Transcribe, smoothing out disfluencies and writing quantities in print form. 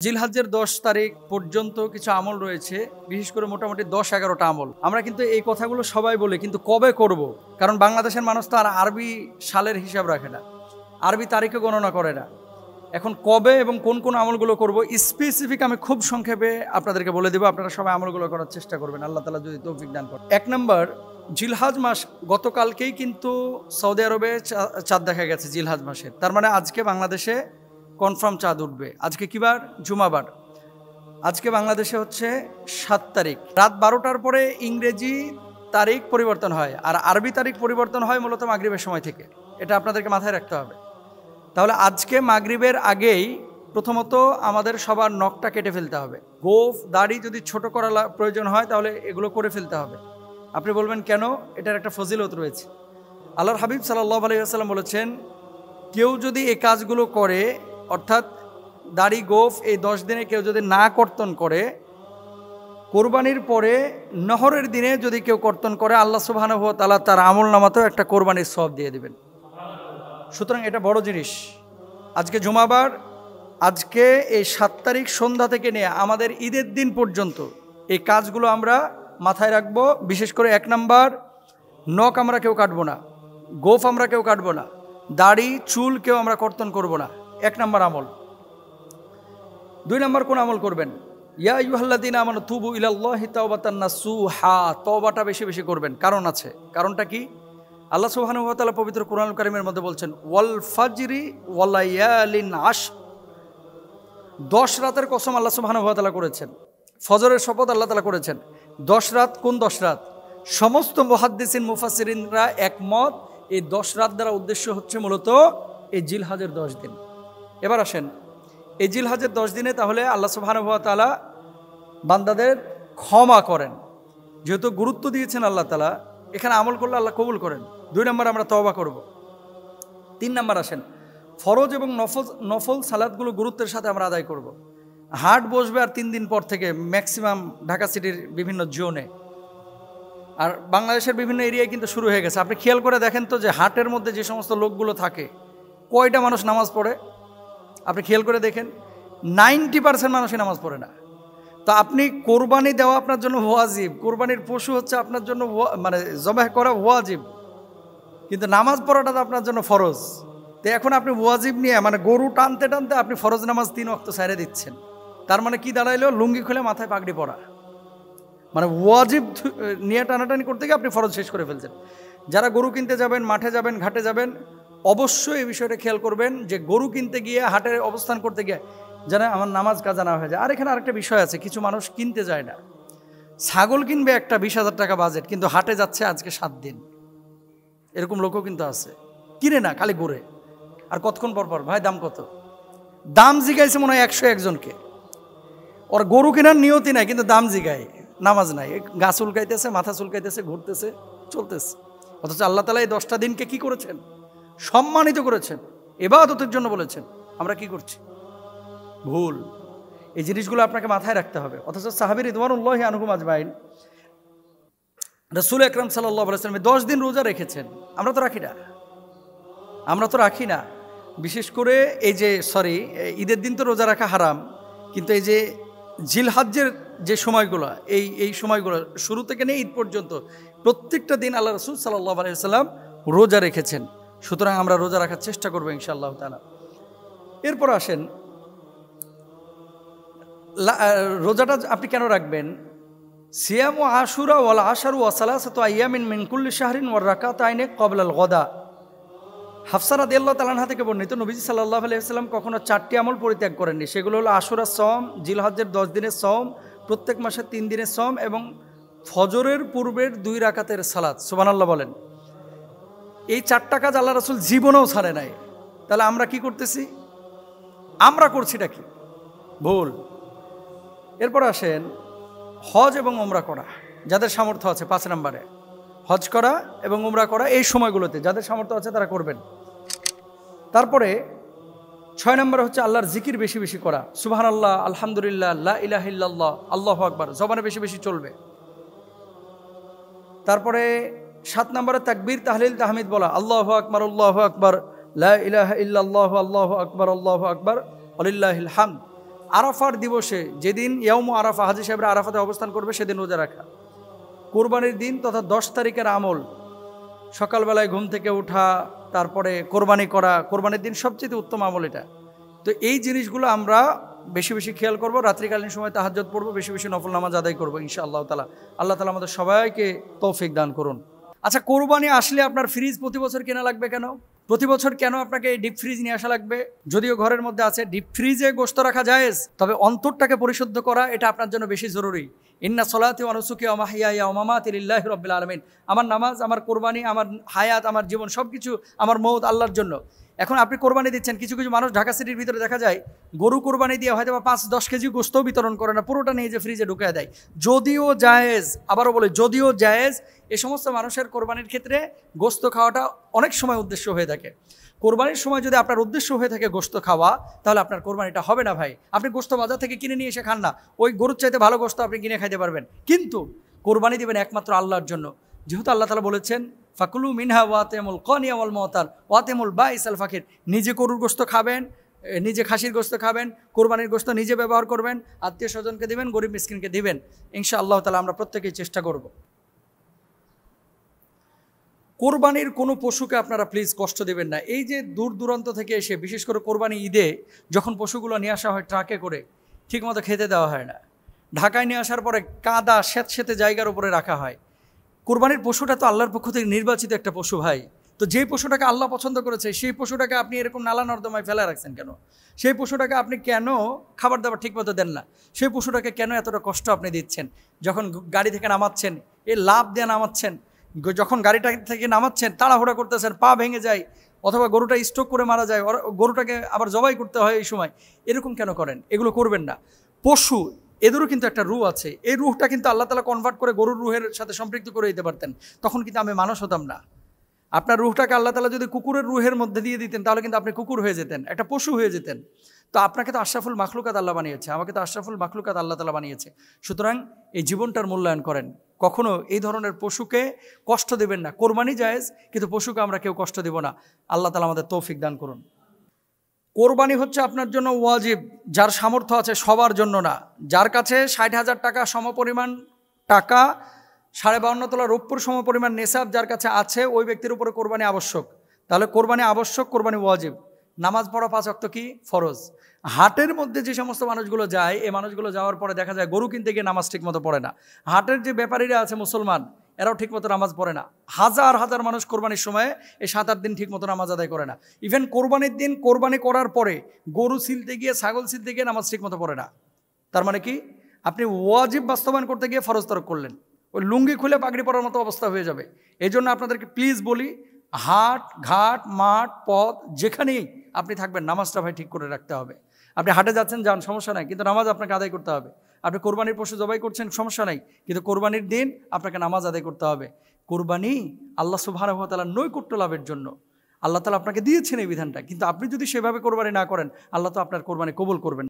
জিলহজ্জের 10 তারিখ পর্যন্ত কিছু আমল রয়েছে, বিশেষ করে মোটামুটি 10-11টা আমল। আমরা কিন্তু এই কথাগুলো সবাই বলি, কিন্তু কবে করব? কারণ বাংলাদেশের মানুষ তো আর আরবি সালের হিসাব রাখে না, আরবি তারিখে গণনা করে না। এখন কবে এবং কোন কোন আমলগুলো করব স্পেসিফিক আমি খুব সংক্ষেপে আপনাদেরকে বলে দেবো। আপনারা সবাই আমলগুলো করার চেষ্টা করবেন, আল্লাহ তাআলা যদি তৌফিক দান করেন। 1 নম্বর, জিলহজ মাস গতকালকেই কিন্তু সৌদি আরবে চাঁদ দেখা গেছে জিলহজ মাসের। তার মানে আজকে বাংলাদেশে কনফার্ম চাঁদ উঠবে। আজকে কি বার? জুমাবার। আজকে বাংলাদেশে হচ্ছে 7 তারিখ। রাত 12টার পরে ইংরেজি তারিখ পরিবর্তন হয়, আর আরবি তারিখ পরিবর্তন হয় মূলত মাগরিবের সময় থেকে। এটা আপনাদেরকে মাথায় রাখতে হবে। তাহলে আজকে মাগরিবের আগেই প্রথমত আমাদের সবার নখটা কেটে ফেলতে হবে। গোঁফ দাড়ি যদি ছোট করা প্রয়োজন হয় তাহলে এগুলো করে ফেলতে হবে। আপনি বলবেন কেন? এটার একটা ফজিলত রয়েছে। আল্লাহর হাবিব সাল্লাল্লাহু আলাইহি ওয়াসাল্লাম বলেছেন, কেউ যদি এই কাজগুলো করে, অর্থাৎ দাড়ি গোঁফ এই 10 দিনে কেউ যদি না কর্তন করে, কোরবানির পরে নহরের দিনে যদি কেউ কর্তন করে, আল্লাহ সুবহানাহু ওয়া তাআলা তার আমল নামাতেও একটা কোরবানির সওয়াব দিয়ে দিবেন। সুতরাং এটা বড় জিনিস। আজকে জুমাবার, আজকে এই 7 তারিখ সন্ধ্যা থেকে নিয়ে আমাদের ঈদের দিন পর্যন্ত এই কাজগুলো আমরা মাথায় রাখবো। বিশেষ করে 1 নাম্বার, নখ আমরা কেউ কাটবো না, গোঁফ আমরা কেউ কাটবো না, দাড়ি চুল কেউ আমরা কর্তন করব না। 1 নাম্বার আমল। 2 নাম্বার কোন আমল করবেন? ইয়া আইয়ুহাল্লাযীনা আমানু তুবু ইলাল্লাহি তাওবাতান নাসুহা। তওবাটা বেশি বেশি করবেন। কারণ আছে। কারণটা কি? আল্লাহ সুবহানাহু ওয়া তাআলা পবিত্র কোরআনুল কারীমের মধ্যে বলছেন, ওয়াল ফাজরি ওয়া লায়ালিন আশর। 10 রাতের কসম আল্লাহ সুবহানাহু ওয়া তাআলা করেছেন। ফজরের শপথ আল্লাহ তাআলা করেছেন। 10 রাত। কোন 10 রাত? সমস্ত মুহাদ্দিসিন মুফাসসিরিনরা একমত, এই 10 রাত দ্বারা উদ্দেশ্য হচ্ছে মূলত এই জিলহজের 10 দিন। এবার আসেন, এই জিলহজের 10 দিনে তাহলে আল্লাহ সুবহানাহু ওয়া তাআলা বান্দাদের ক্ষমা করেন। যেহেতু গুরুত্ব দিয়েছেন আল্লাহ তাআলা, এখানে আমল করলে আল্লাহ কবুল করেন। 2 নম্বর আমরা তওবা করব। 3 নম্বর আসেন, ফরজ এবং নফল সালাতগুলো গুরুত্বের সাথে আমরা আদায় করব। হাট বসবে আর 3 দিন পর থেকে ম্যাক্সিমাম ঢাকা সিটির বিভিন্ন জোনে, আর বাংলাদেশের বিভিন্ন এরিয়ায় কিন্তু শুরু হয়ে গেছে। আপনি খেয়াল করে দেখেন তো যে হাটের মধ্যে যে সমস্ত লোকগুলো থাকে, কয়টা মানুষ নামাজ পড়ে? আপনি খেয়াল করে দেখেন, 90% মানুষই নামাজ পড়ে না। তো আপনি কোরবানি দেওয়া আপনার জন্য ওয়াজিব, কোরবানির পশু হচ্ছে আপনার জন্য মানে জবাহ করা ওয়াজিব, কিন্তু নামাজ পড়াটা তো আপনার জন্য ফরজ। তো এখন আপনি ওয়াজিব নিয়ে মানে গরু টানতে টানতে আপনি ফরজ নামাজ 3 ওয়াক্ত ছেড়ে দিচ্ছেন। তার মানে কি দাঁড়াইলো? লুঙ্গি খুলে মাথায় পাগড়ি পরা, মানে ওয়াজিব নিয়ে টানাটানি করতে গিয়ে আপনি ফরজ শেষ করে ফেলছেন। যারা গরু কিনতে যাবেন, মাঠে যাবেন, ঘাটে যাবেন, অবশ্যই এই বিষয়টা খেয়াল করবেন যে গরু কিনতে গিয়ে, হাটে অবস্থান করতে গিয়ে যেন আমার নামাজ কাজা না হয়ে যায়। আর এখানে আরেকটা বিষয় আছে, কিছু মানুষ কিনতে যায় না। ছাগল কিনবে একটা 20,000 টাকা বাজেট, কিন্তু হাটে যাচ্ছে আজকে 7 দিন। এরকম লোকও কিন্তু আছে, কিনে না, খালি ঘুরে। আর কতক্ষণ পর পর, ভাই দাম কত? দাম জিগাইছে মনে হয় 101 জনকে। ওর গরু কেনার নিয়তি নাই, কিন্তু দাম জিগায়, নামাজ নাই, গা চুলকাইতেছে, মাথা চুলকাইতেছে, ঘুরতেছে, চলতেছে। অথচ আল্লাহ তাআলা এই 10টা দিনকে কি করেছেন? সম্মানিত করেছেন, ইবাদতের জন্য বলেছেন। আমরা কি করছি? ভুল। এই জিনিসগুলো আপনাকে মাথায় রাখতে হবে। অথচ সাহাবী রিদওয়ানুল্লাহি আনহুম আজমাইন, রাসূল আকরাম সাল্লাল্লাহু আলাইহি ওয়াসাল্লাম 10 দিন রোজা রেখেছেন। আমরা তো রাখি না। বিশেষ করে এই যে ঈদের দিন তো রোজা রাখা হারাম, কিন্তু এই যে জিলহজ্জের যে সময়গুলো, এই সময়গুলো শুরু থেকে নিয়ে ঈদ পর্যন্ত প্রত্যেকটা দিন আল্লাহ রাসূল সাল্লাল্লাহু আলাইহি ওয়াসাল্লাম রোজা রেখেছেন। সুতরাং আমরা রোজা রাখার চেষ্টা করবো ইনশাআল্লাহ তাআলা। এরপর আসেন, রোজাটা আপনি কেন রাখবেন? সিয়ামু আশুরা ওয়াল আশারু ওয়া সালাসাতু আইয়ামিন মিন কুল্লি শাহরিন ওয়া রাকাতাইনি ক্বাবলাল গদা। হাফসা রাদিয়াল্লাহু তাআলা আনহা থেকে বর্ণিত, নবীজি সাল্লাল্লাহু আলাইহি ওয়াসাল্লাম কখনো 4টি আমল পরিত্যাগ করেননি। সেগুলো হলো আশুরার সওম, জিলহজ্জের 10 দিনের সওম, প্রত্যেক মাসে 3 দিনের সওম এবং ফজরের পূর্বের 2 রাকাতের সালাত। সুবহানাল্লাহ বলেন। এই 4টা কাজ আল্লাহ রাসূল জীবনেও ছাড়ে নাই। তাহলে আমরা কি করতেছি? আমরা করছিটা কি? ভুল। এরপর আসেন, হজ এবং উমরা করা, যাদের সামর্থ্য আছে। 5 নম্বরে হজ করা এবং উমরা করা এই সময়গুলোতে যাদের সামর্থ্য আছে তারা করবেন। তারপরে 6 নম্বরে হচ্ছে আল্লাহর জিকির বেশি বেশি করা। সুবহানাল্লাহ, আলহামদুলিল্লাহ, লা ইলাহা ইল্লাল্লাহ, আল্লাহু আকবার জবানে বেশি বেশি চলবে। তারপরে 7 নম্বরে তাকবীর, তাহলিল, তাহমিদ বলা। আল্লাহু আকবার, আল্লাহু আকবার, লা ইলাহা ইল্লাল্লাহ, আল্লাহু আকবার, আল্লাহু আকবার, ওয়ালিল্লাহিল হামদ। আরাফার দিবসে, যেদিন ইয়াউম আরাফা, হাজী সাহেবরা আরাফাতে অবস্থান করবে সেদিন রোজা রাখা। কোরবানির দিন তথা 10 তারিখের আমল, সকালবেলায় ঘুম থেকে ওঠা, তারপরে কোরবানি করা, কোরবানির দিন সবচেয়ে উত্তম আমল এটা। তো এই জিনিসগুলো আমরা বেশি বেশি খেয়াল করব, রাত্রিকালীন সময় তাহাজ্জুদ পড়বো, বেশি বেশি নফল নামাজ আদায় করবো ইনশাআল্লাহ তাআলা। আল্লাহ তাআলা আমাদের সবাইকে তৌফিক দান করুন। আচ্ছা, কোরবানি আসলে আপনার ফ্রিজ প্রতি বছর কেনা লাগবে কেন? প্রতি বছর কেন আপনাকে ডিপ ফ্রিজ নিয়ে আসা লাগবে? যদিও ঘরের মধ্যে আছে, ডিপ ফ্রিজে গোশত রাখা জায়েজ, তবে অন্তরটাকে পরিশুদ্ধ করা এটা আপনার জন্য বেশি জরুরি। ইন্না সলাতি ওয়া নুসুকি ওয়া মাহইয়ায়া ওয়া মামাতি লিল্লাহি রাব্বিল আলামিন। আমার নামাজ, আমার কোরবানি, আমার হায়াত, আমার জীবন, সব কিছু, আমার মওত আল্লাহর জন্য। এখন আপনি কোরবানি দিচ্ছেন, কিছু কিছু মানুষ ঢাকা সিটির ভিতরে দেখা যায় গরু কোরবানি দিয়ে হয়তো বা 5-10 কেজি গোস্তও বিতরণ করে না, পুরোটা নিয়ে যে ফ্রিজে ঢুকিয়ে দেয়। যদিও জায়েজ, আবারও বলে যদিও জায়েজ, এ সমস্ত মানুষের কোরবানির ক্ষেত্রে গোস্ত খাওয়াটা অনেক সময় উদ্দেশ্য হয়ে থাকে। কোরবানির সময় যদি আপনার উদ্দেশ্য হয়ে থাকে গোস্ত খাওয়া, তাহলে আপনার কোরবানিটা হবে না ভাই। আপনি গোস্ত বাজার থেকে কিনে নিয়ে এসে খান না, ওই গরুর চাইতে ভালো গোস্ত আপনি কিনে খাইতে পারবেন, কিন্তু কোরবানি দেবেন একমাত্র আল্লাহর জন্য। যেহেতু আল্লাহ তাআলা বলেছেন ফাকুলু মিনহা ওয়াতেমুল কনিয়া ওয়াল মুতার ওয়াতেমুল বাইস আল ফাকির, নিজে গরুর গোস্ত খাবেন, নিজে খাসির গোস্ত খাবেন, কোরবানির গোস্ত নিজে ব্যবহার করবেন, আত্মীয় স্বজনকে দিবেন, গরিব মিসকিনকে দিবেন। ইনশাআল্লাহ তাআলা আমরা প্রত্যেকেই চেষ্টা করব। কোরবানির কোনো পশুকে আপনারা প্লিজ কষ্ট দেবেন না। এই যে দূর দূরান্ত থেকে এসে, বিশেষ করে কোরবানি ঈদে যখন পশুগুলো নিয়ে আসা হয় ট্রাকে করে, ঠিকমতো খেতে দেওয়া হয় না। ঢাকায় নিয়ে আসার পরে কাদা স্যাঁতস্যাঁতে জায়গার উপরে রাখা হয়। কোরবানির পশুটা তো আল্লাহর পক্ষ থেকে নির্বাচিত একটা পশু ভাই। তো যেই পশুটাকে আল্লাহ পছন্দ করেছে, সেই পশুটাকে আপনি এরকম নালা নর্দমায় ফেলে রাখছেন কেন? সেই পশুটাকে আপনি কেন খাবার দাবার ঠিকমতো দেন না? সেই পশুটাকে কেন এতটা কষ্ট আপনি দিচ্ছেন? যখন গাড়ি থেকে নামাচ্ছেন, লাভ দিয়ে নামাচ্ছেন, যখন গাড়িটা থেকে নামাচ্ছেন তাড়াহুড়া করতেছেন, পা ভেঙে যায়, অথবা গরুটা স্ট্রোক করে মারা যায়, গরুটাকে আবার জবাই করতে হয় এই সময়, এরকম কেন করেন? এগুলো করবেন না। পশু, এদেরও কিন্তু একটা রূহ আছে। এই রূহটা কিন্তু আল্লাহ তাআলা কনভার্ট করে গরুর রূহের সাথে সম্পৃক্ত করে দিতে পারতেন, তখন কিন্তু আমি মানুষ হতাম না। আপনার রূহটাকে আল্লাহ তাআলা যদি কুকুরের রূহের মধ্যে দিয়ে দিতেন, তাহলে কিন্তু আপনি কুকুর হয়ে যেতেন, একটা পশু হয়ে যেতেন। তো আপনাকে তো আশরাফুল মাখলুকাত আল্লাহ বানিয়েছে, আমাকে তো আশরাফুল মাখলুকাত আল্লাহ তাআলা বানিয়েছে। সুতরাং এই জীবনটার মূল্যায়ন করেন, কখনো এই ধরনের পশুকে কষ্ট দেবেন না। কোরবানি জায়েজ, কিন্তু পশুকে আমরা কেউ কষ্ট দেব না। আল্লাহ তাআলা আমাদের তৌফিক দান করুন। কোরবানি হচ্ছে আপনার জন্য ওয়াজিব, যার সামর্থ্য আছে, সবার জন্য না। যার কাছে 60,000 টাকা সমপরিমাণ টাকা, 52 তোলা রৌপ্যর সমপরিমাণ নেশাব যার কাছে আছে, ওই ব্যক্তির উপরে কোরবানি আবশ্যক। তাহলে কোরবানি আবশ্যক, কোরবানি ওয়াজিব। নামাজ পড়া 5 ওয়াক্ত কি ফরজ। হাটের মধ্যে যে সমস্ত মানুষগুলো যায়, এই মানুষগুলো যাওয়ার পরে দেখা যায় গরু কিনতে গিয়ে নামাজ ঠিকমতো পড়ে না। হাটের যে ব্যাপারীরা আছে মুসলমান, এরাও ঠিকমতো নামাজ পড়ে না। হাজার হাজার মানুষ কোরবানির সময় এই 7-8 দিন ঠিকমতো নামাজ আদায় করে না। ইভেন কোরবানির দিন কোরবানি করার পরে গরু ছিলতে গিয়ে, ছাগল ছিলতে গিয়ে নামাজ ঠিকমতো পড়ে না। তার মানে কি? আপনি ওয়াজিব বাস্তবায়ন করতে গিয়ে ফরজ তরক করলেন। ওই লুঙ্গি খুলে পাগড়ি পরার মতো অবস্থা হয়ে যাবে। এই জন্য আপনাদেরকে প্লিজ বলি, হাট, ঘাট, মাঠ, পথ, যেখানেই আপনি থাকবেন, নামাজটা ভাই ঠিক করে রাখতে হবে। আপনি হাটে যাচ্ছেন, যান, সমস্যা নাই, কিন্তু নামাজ আপনাকে আদায় করতে হবে। আপনি কোরবানির পশু জবাই করছেন, সমস্যা নাই, কিন্তু কোরবানির দিন আপনাকে নামাজ আদায় করতে হবে। কোরবানি আল্লাহ সুবহানাহু ওয়া তাআলার নৈকট্য লাভের জন্য আল্লাহ তাআলা আপনাকে দিয়েছেন এই বিধানটা, কিন্তু আপনি যদি সেভাবে কোরবানি না করেন, আল্লাহ তো আপনার কোরবানি কবুল করবেন।